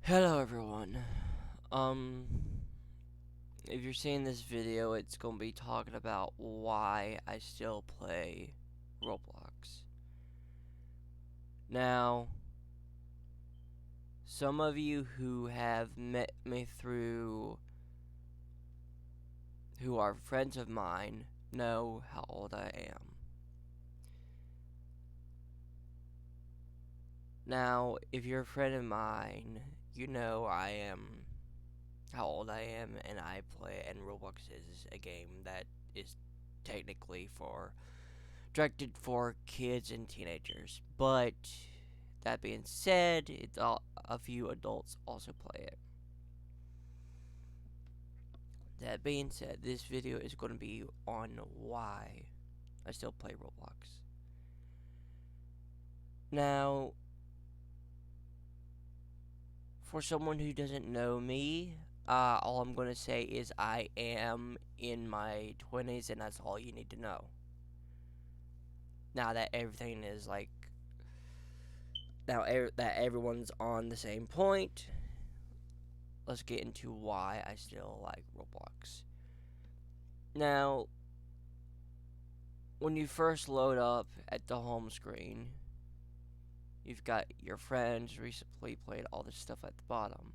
Hello everyone. Um if you're seeing this video, it's going to be talking about why I still play Roblox. Now, some of you who have met me who are friends of mine know how old I am. Now, if you're a friend of mine, you know how old I am, and I play, and Roblox is a game that is technically directed for kids and teenagers. But that being said, a few adults also play it. That being said, this video is going to be on why I still play Roblox. Now, for someone who doesn't know me, all I'm going to say is I am in my 20s, and that's all you need to know. Now that everything is like, that everyone's on the same point, let's get into why I still like Roblox. Now, when you first load up at the home screen, you've got your friends recently played all this stuff at the bottom.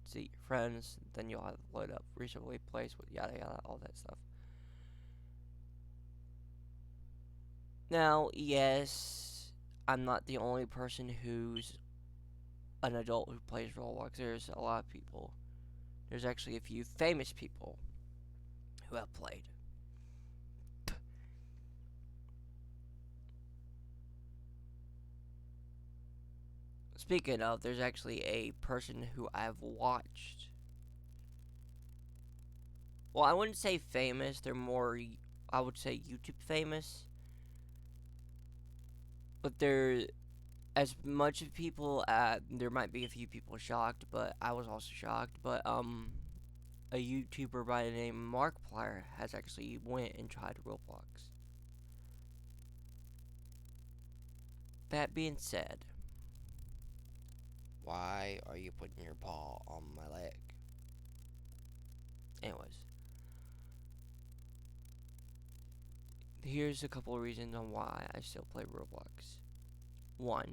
See your friends, then you'll have to load up recently plays with yada yada, all that stuff. Now, yes, I'm not the only person who's an adult who plays Roblox. There's a lot of people. There's actually a few famous people who have played. Speaking of, there's actually a person who I've watched. Well, I wouldn't say famous. They're more, I would say, YouTube famous. But they're, as much of people, there might be a few people shocked, but I was also shocked. But, a YouTuber by the name of Markiplier has actually went and tried Roblox. That being said, why are you putting your paw on my leg? Anyways, here's a couple of reasons on why I still play Roblox. One,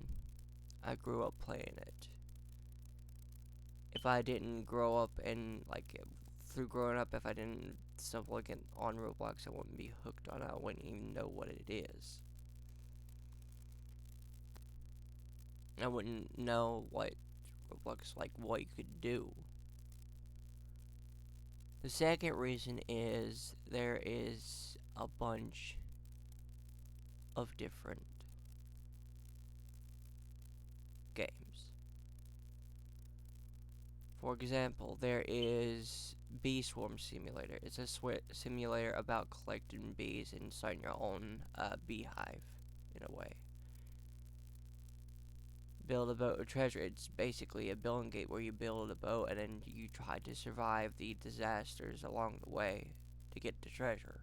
I grew up playing it. If I didn't grow up and, like, through growing up, if I didn't stumble again on Roblox, I wouldn't be hooked on it. I wouldn't even know what it is. I wouldn't know what Roblox, like, what you could do. The second reason is there is a bunch of different games. For example, there is Bee Swarm Simulator. It's a simulator about collecting bees and starting your own beehive, in a way. Build a boat of treasure. It's basically a building game where you build a boat and then you try to survive the disasters along the way to get the treasure.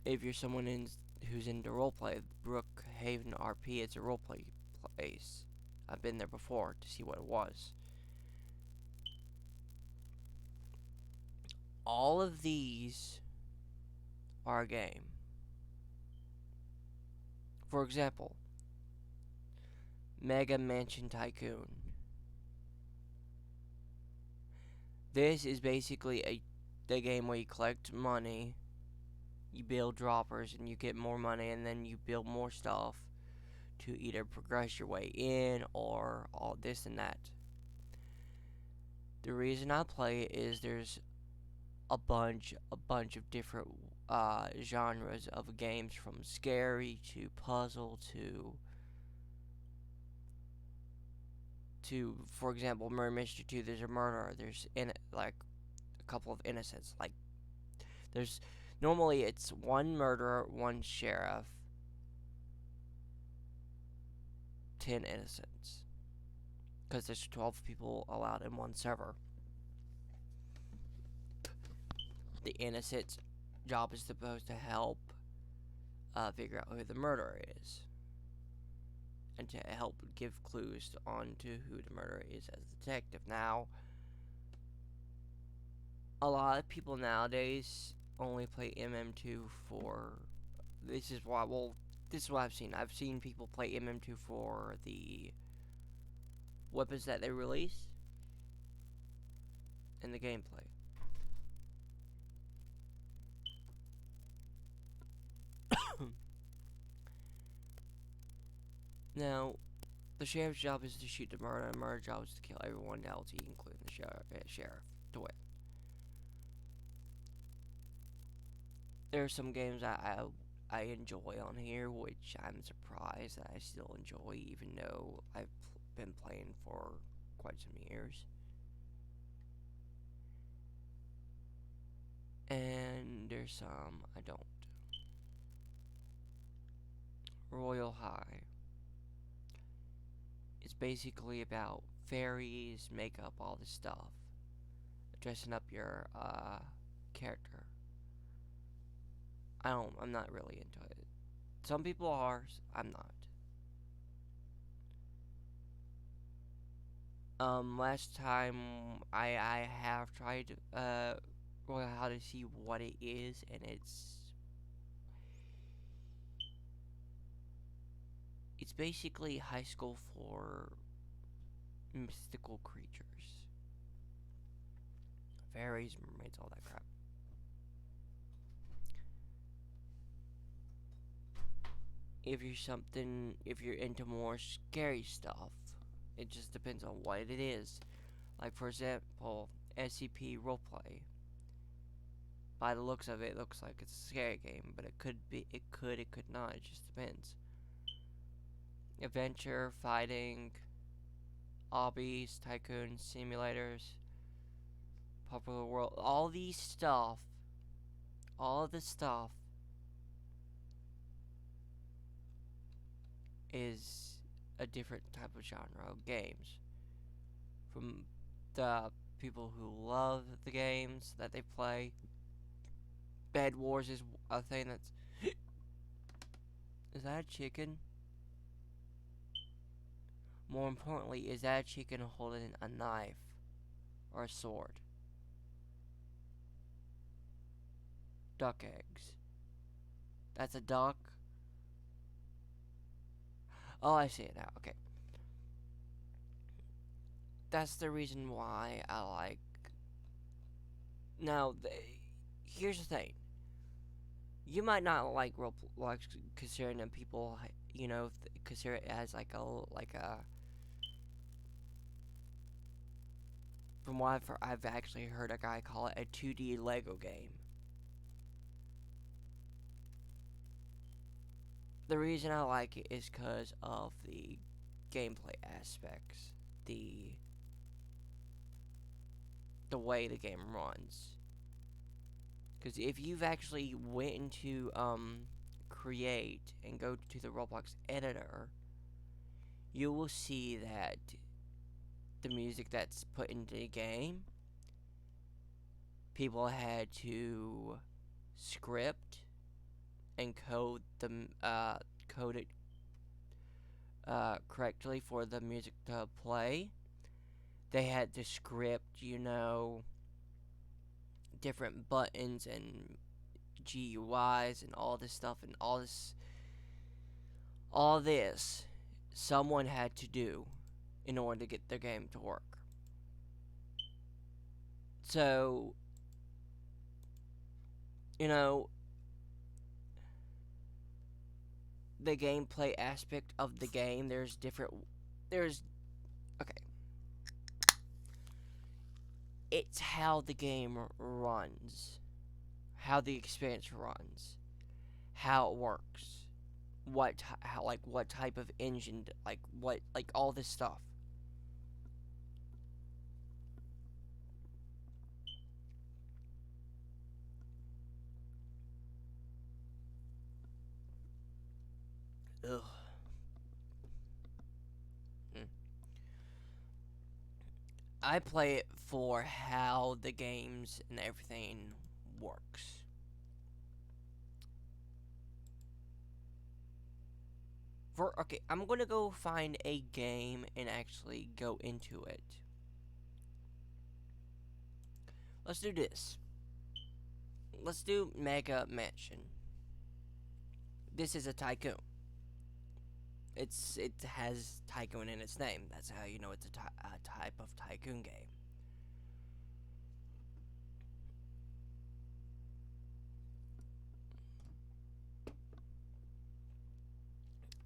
If you're someone who's into roleplay, Brookhaven RP, it's a roleplay place. I've been there before to see what it was. All of these are a game. For example, Mega Mansion Tycoon. This is basically a game where you collect money, you build droppers, and you get more money, and then you build more stuff to either progress your way in or all this and that. The reason I play it is there's a bunch of different genres of games, from scary to puzzle to, for example, Murder Mystery 2. There's a murderer. There's like a couple of innocents. Like, there's normally it's one murderer, one sheriff, 10 innocents, because there's 12 people allowed in one server. The innocent's job is supposed to help figure out who the murderer is. and to help give clues on to who the murderer is as a detective. Now, a lot of people nowadays only play MM2 for. This is why. Well, this is what I've seen. I've seen people play MM2 for the weapons that they release and the gameplay. Now, the sheriff's job is to shoot the murderer, and the murderer's job is to kill everyone else, including the sheriff, to win. There are some games I enjoy on here, which I'm surprised that I still enjoy, even though I've been playing for quite some years. And there's some I don't. Royal High. It's basically about fairies, makeup, all this stuff. Dressing up your character. I'm not really into it. Some people are, I'm not. Last time I have tried Royal High to see what it is, and it's basically high school for mystical creatures. Fairies, mermaids, all that crap. If you're into more scary stuff, it just depends on what it is. Like, for example, SCP Roleplay. By the looks of it, it looks like it's a scary game, but it could be, it could not, it just depends. Adventure, fighting, hobbies, tycoon, simulators, popular world, all this stuff is a different type of genre of games. From the people who love the games that they play, Bed Wars is a thing that's. Is that a chicken? More importantly, is that a chicken holding a knife or a sword? Duck eggs. That's a duck? Oh, I see it now. Okay. That's the reason why I like. Now, here's the thing. You might not like Roblox, considering that people, consider it as like a. From what I've actually heard a guy call it a 2D Lego game. The reason I like it is because of the gameplay aspects, the way the game runs. Because if you've actually went into create and go to the Roblox editor, you will see that the music that's put into the game, people had to script and code it correctly for the music to play. They had to script, different buttons and GUIs and all this stuff and all this someone had to do in order to get their game to work. So, the gameplay aspect of the game, okay. It's how the game runs, how the experience runs, how it works, what type of engine, all this stuff. Ugh. I play it for how the games and everything works. Okay, I'm gonna go find a game and actually go into it. Let's do this. Let's do Mega Mansion. This is a Tycoon. It has Tycoon in its name. That's how you know it's a type of Tycoon game.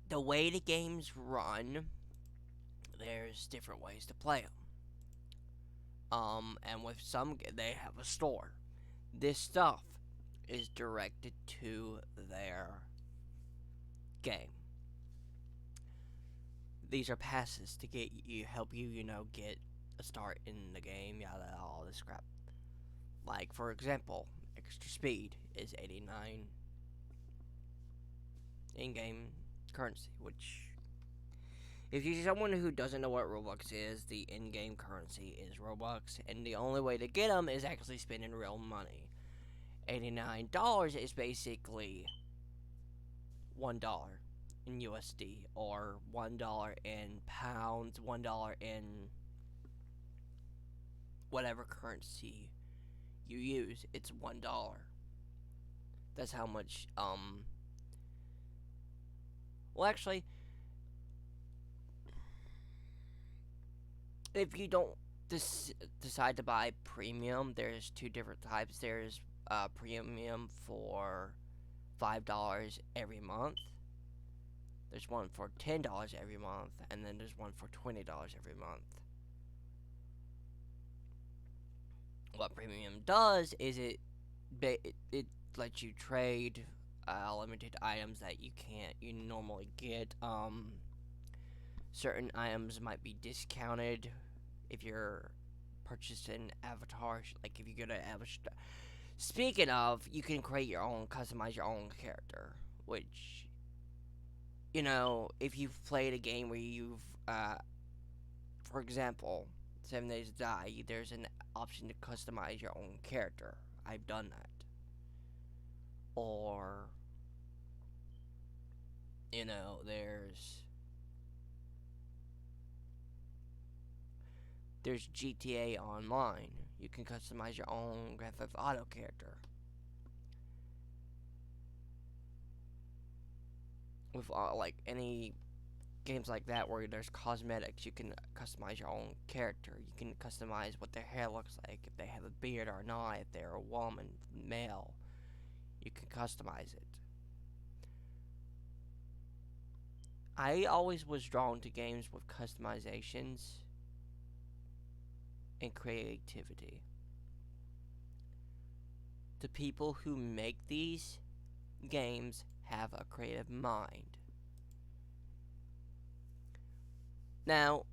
The way the games run, there's different ways to play them. And with some, they have a store. This stuff is directed to their game. These are passes to get you, help you, get a start in the game, yada, all this crap. Like, for example, extra speed is 89 in-game currency, which, if you're someone who doesn't know what Robux is, the in-game currency is Robux, and the only way to get them is actually spending real money. $89 is basically $1 in USD, or $1 in pounds, $1 in whatever currency you use. It's $1. That's how much, well, actually, if you don't decide to buy premium, there's two different types. There's premium for $5 every month. There's one for $10 every month, and then there's one for $20 every month. What premium does is it lets you trade limited items that you normally get. Certain items might be discounted if you're purchasing avatars. Like if you go to avatar. Speaking of, you can create your own, customize your own character, which, if you've played a game where you've, for example, 7 Days to Die, there's an option to customize your own character. I've done that. Or, there's GTA Online. You can customize your own Grand Theft Auto character. With like any games like that where there's cosmetics, you can customize your own character. You can customize what their hair looks like, if they have a beard or not, if they're a woman, male. You can customize it. I always was drawn to games with customizations and creativity. The people who make these games have a creative mind. Now,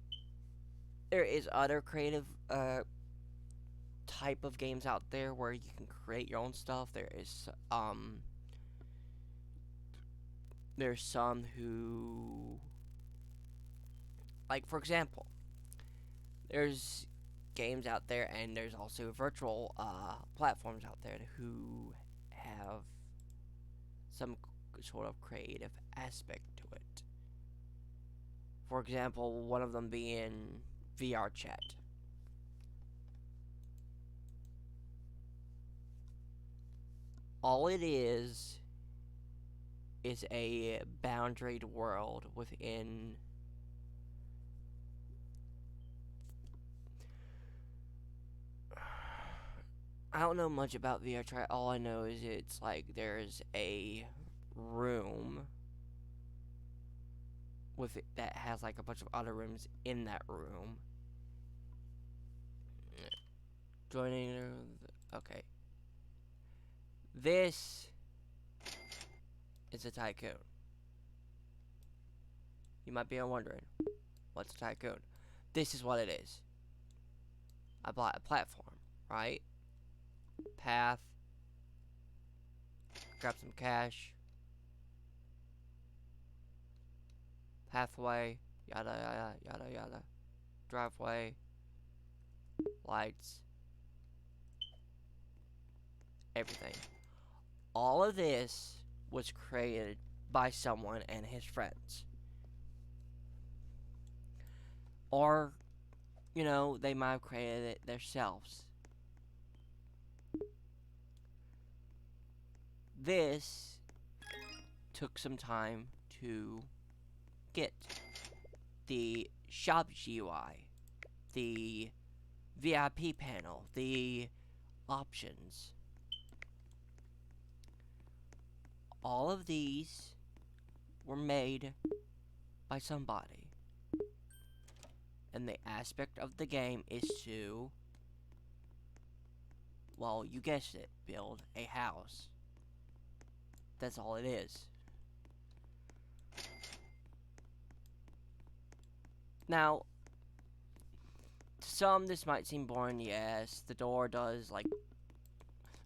there is other creative type of games out there where you can create your own stuff. There's some who, like, for example, there's games out there, and there's also virtual platforms out there who have some sort of creative aspect to it. For example, one of them being VR chat. All it is a boundaried world within I don't know much about VR chat. All I know is it's like there's a room with it that has like a bunch of other rooms in that room. Joining. Okay. This is a Tycoon. You might be wondering, what's a Tycoon? This is what it is. I bought a platform, right? Path. Grab some cash. Pathway. Yada yada yada yada. Driveway. Lights. Everything. All of this was created by someone and his friends. or, they might have created it themselves. This took some time to get. The shop GUI, the VIP panel, the options. All of these were made by somebody. And the aspect of the game is to, well, you guessed it, build a house. That's all it is. Now, to some this might seem boring, yes. The door does, like,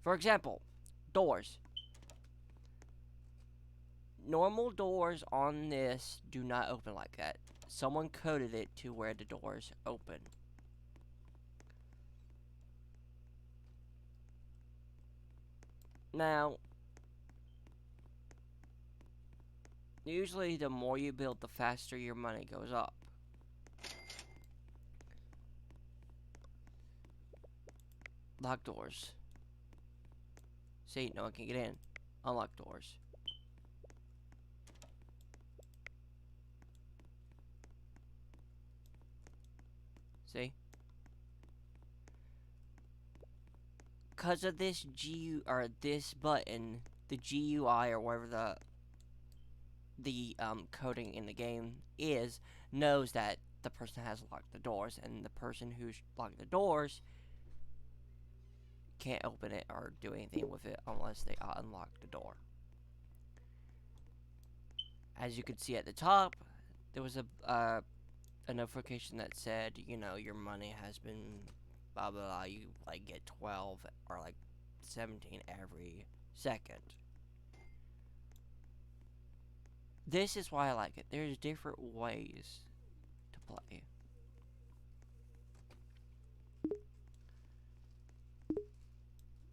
for example, doors. Normal doors on this do not open like that. Someone coded it to where the doors open. Now, usually the more you build, the faster your money goes up. Lock doors. See, no one can get in. Unlock doors. See? Because of this this button, the GUI or whatever the coding in the game is, knows that the person has locked the doors, and the person who's locked the doors can't open it or do anything with it unless they unlock the door. As you can see at the top, there was a notification that said, your money has been blah blah blah. You like get 12 or like 17 every second. This is why I like it. There's different ways to play.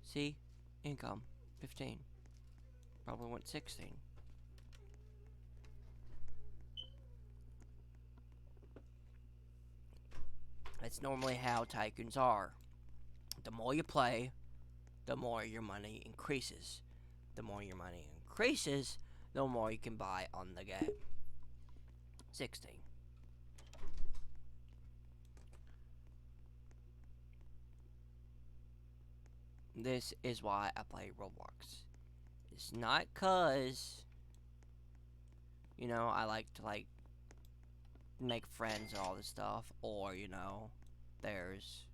See? Income. 15. Probably went 16. That's normally how tycoons are. The more you play, the more your money increases. The more your money increases, the more you can buy on the game. 16. This is why I play Roblox. It's not cause, I like to make friends and all this stuff, or there's,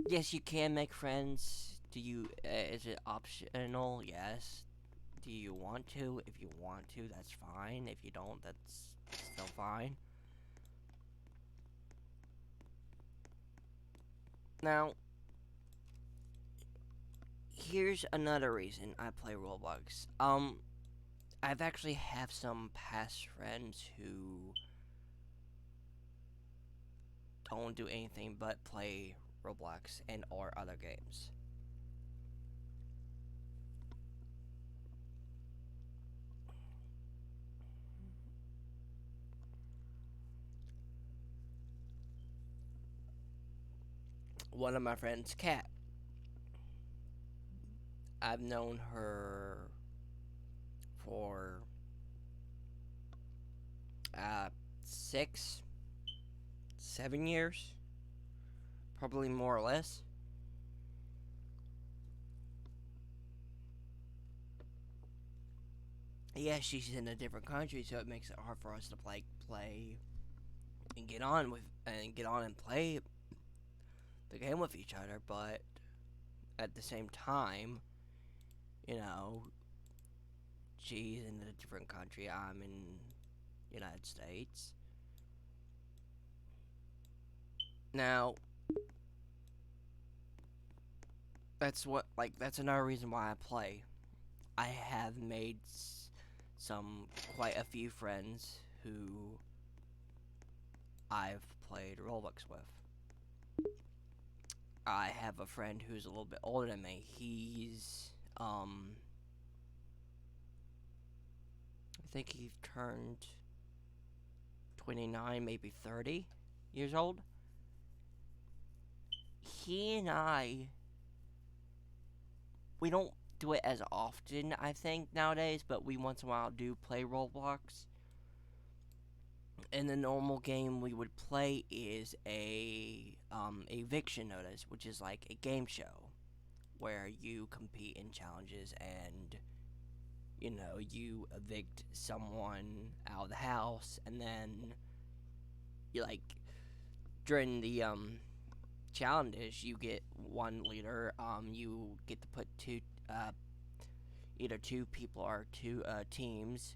yes, you can make friends. Is it optional? Yes. Do you want to? If you want to, that's fine. If you don't, that's still fine. Now, here's another reason I play Roblox. I've actually have some past friends who don't do anything but play Roblox and or other games. One of my friends, Kat, I've known her for 6, 7 years, probably more or less. Yeah, she's in a different country, so it makes it hard for us to play and get on and play the game with each other. But at the same time, she's in a different country. I'm in United States. Now, that's another reason why I play. I have made quite a few friends who I've played Roblox with. I have a friend who's a little bit older than me. He's, I think he turned 29, maybe 30 years old. He and we don't do it as often, I think, nowadays, but we once in a while do play Roblox. And the normal game we would play is a eviction notice, which is like a game show where you compete in challenges and you evict someone out of the house, and then you during the challenges you get one leader. You get to put either two people or two teams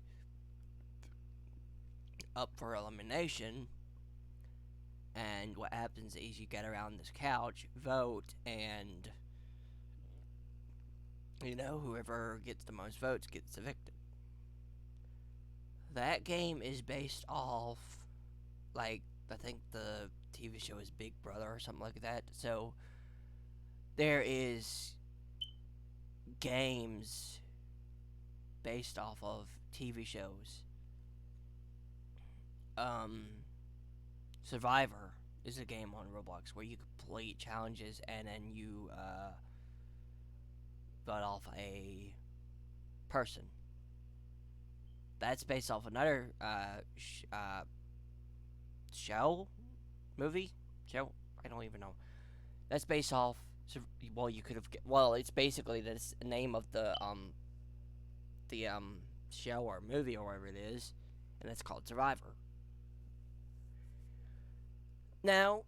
up for elimination. And what happens is you get around this couch, vote, and whoever gets the most votes gets evicted. That game is based off, I think the TV show is Big Brother or something like that. So there is games based off of TV shows. Survivor is a game on Roblox where you complete challenges and then you vote off a person. That's based off another show. I don't even know. That's based off. Well, you could have. Well, it's basically the name of the show or movie or whatever it is, and it's called Survivor. Now,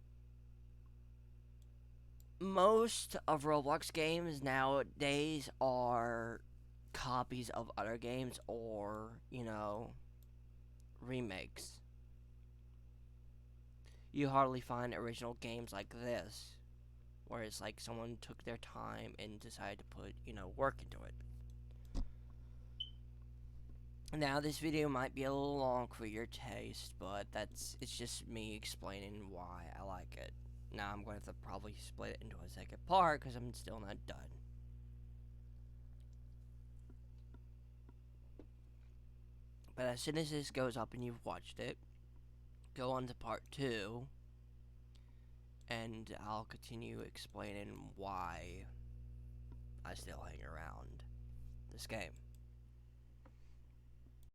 most of Roblox games nowadays are copies of other games or, remakes. You hardly find original games like this, where it's like someone took their time and decided to put, work into it. Now, this video might be a little long for your taste, but it's just me explaining why I like it. Now, I'm going to have to probably split it into a second part, because I'm still not done. But as soon as this goes up and you've watched it, go on to part 2, and I'll continue explaining why I still hang around this game.